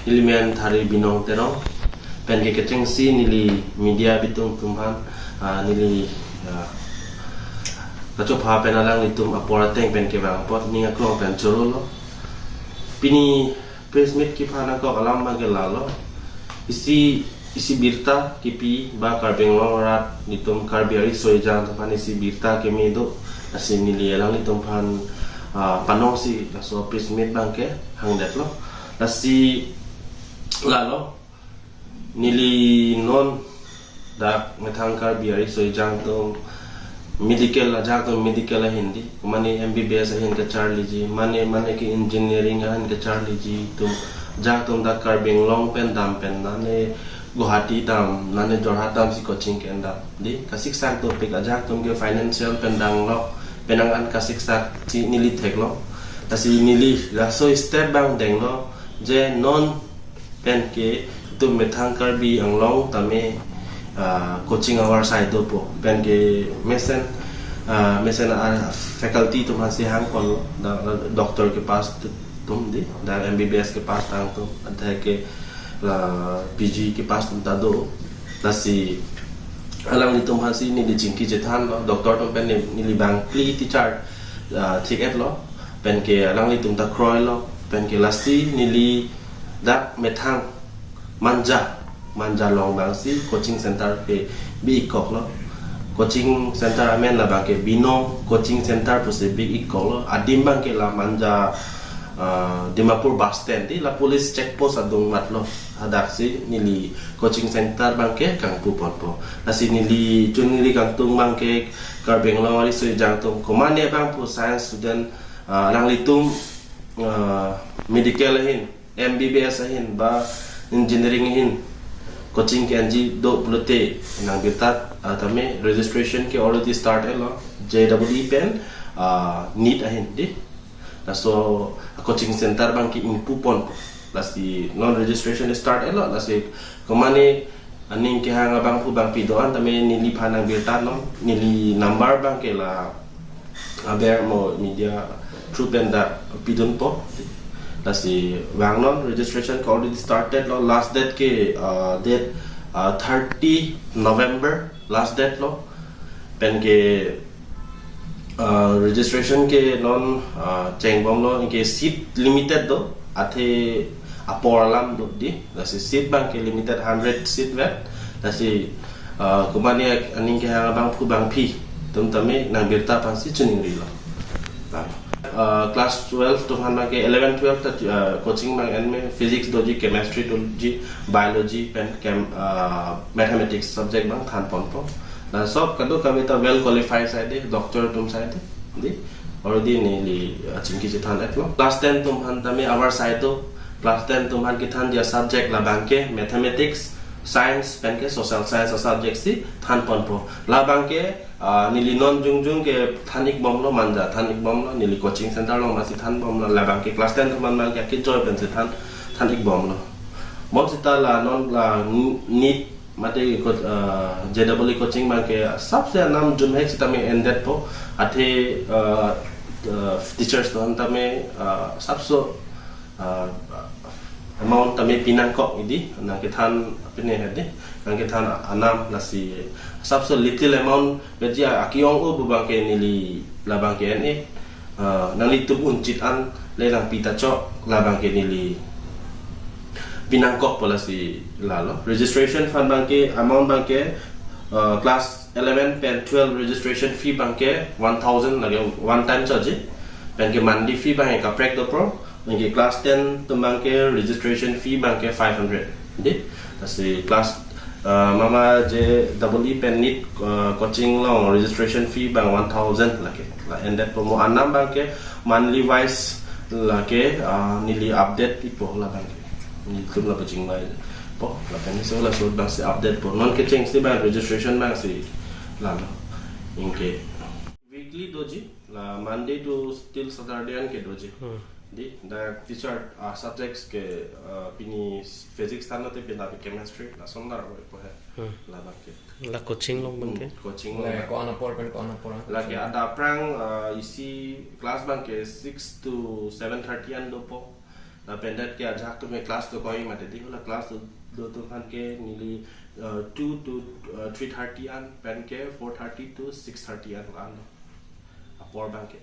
ilimen thari binong terong pen ke keceng si nili media bitung tumhan nili kaco pa penalang itum apora teng pen ke bang pot ni aklong pen chorolo pini pesmit ki phana ko alam magelalo isi birta kipi ba karbeng rat nitum karbiari soijang tapan isi birta kemido asin nili alang nitum phan panong si so pesmit bangke hangdet lo nasi lalo nili non dak metangkar biari soijang to medical ajak to medical hindi mane MBBS hin ka charli ji mane ki engineering han ka charli ji to jak to dak karbeng long pen dam pen nane Guwahati dam nane Jorhat dam si coaching ke anda di kasik sak to pik ajak to ke financial pendang lo penangan kasik sak si nili tek lo tasi nili la so step bang deng lo je non pen ke tu metangkar bi ang long tame coaching our side do po pen ke mesen faculty tu masih hang kon doctor ke pas tum di da MBBS ke pas tang tu ada ke la PG ke pas tum tado tasi alang ni tum hasi ni di jingki jetan lo doktor tum pen ni libang pli teacher ticket lo pen ke alang ni tum ta kroy lo pen ke lasi ni li dak metang manja long bang si coaching center pe bi ikok lo coaching center amen la bang ke bino coaching center pu se bi ikok lo adim bang ke la manja Dimapur bus stand di la police check post adung mat lo hadak si nili coaching center bangke kang pu pon po nasi nili chun nili kang tung bangke karbeng lo wali sui jang tung komane bang pu science student lang litung medical hin MBBS hin ba engineering hin coaching ke anji do pulote nang bitat tame registration ke already start lo JEE pen need ahin di so coaching center bangki impupon lasi non registration start elo lasi komane aning ke hanga bang pu bang pidoan tame nili phanang birta no nili number bang ke la aber mo media through benda pidon po lasi bang non registration already started lo last date ke date 30 November last date lo pen ke registration ke non chengbom lo ke seat limited do athe aporalam do di lasi seat bang ke limited 100 seat vet lasi kumani aning ke hang bang pu bang pi tum tame na birta pansi chuning ri lo class 12 to han ke 11 12 ta coaching bang en me physics doji chemistry doji biology pen mathematics subject bang than pon po na sob kado kami ta well qualified side doctor tum side di already ni li chingki jetan etlo class 10 tum han tame our side to class 10 tum han ki than dia subject la bangke mathematics science pen ke social science subject si than pon po la bangke nili non jungjung ke thanik bom lo manja thanik bom lo nili coaching center lo masi than bom lo la bangke class 10 tum man ke ki joy pen se thanik bom lo mon sita la non la need mate JEE coaching bang ke सबसे नाम जुम है चिता में ended po athe teachers तो अंत में सबसे amount tame pinang ko idi na ke than pine hede kan ke than anam lasi सबसे little amount beja akiong o bang ke nili labang ke ne nali tubun chit an le lang pita cho labang ke nili pinangkok polasi lalo registration fund bangke amount bangke class 11 pen 12 registration fee bangke 1000 lage one time charge bangke monthly fee bangke ka prek do pro bangke class 10 bangke registration fee bangke 500 di tasi class mama je double pen need coaching long registration fee bang 1000 lage and that promo anam bangke monthly wise lage nili update ipo la bangke ni tum la paching mai po la pen so la so bang si update po non ke change si bang registration bang si la no inke weekly doji la Monday to till Saturday an ke doji di da teacher subjects ke pini physics tan te pina chemistry la sondar po hai la bang ke la coaching long bang ke coaching la ko ana por la ke ada prang isi class bang ke 6 to 7:30 an do po pendant ke ajak tu me class to koi mate di hola class to kan ke nearly 2 to 3:30 an pen ke 4:30 to 6:30 an power bank ke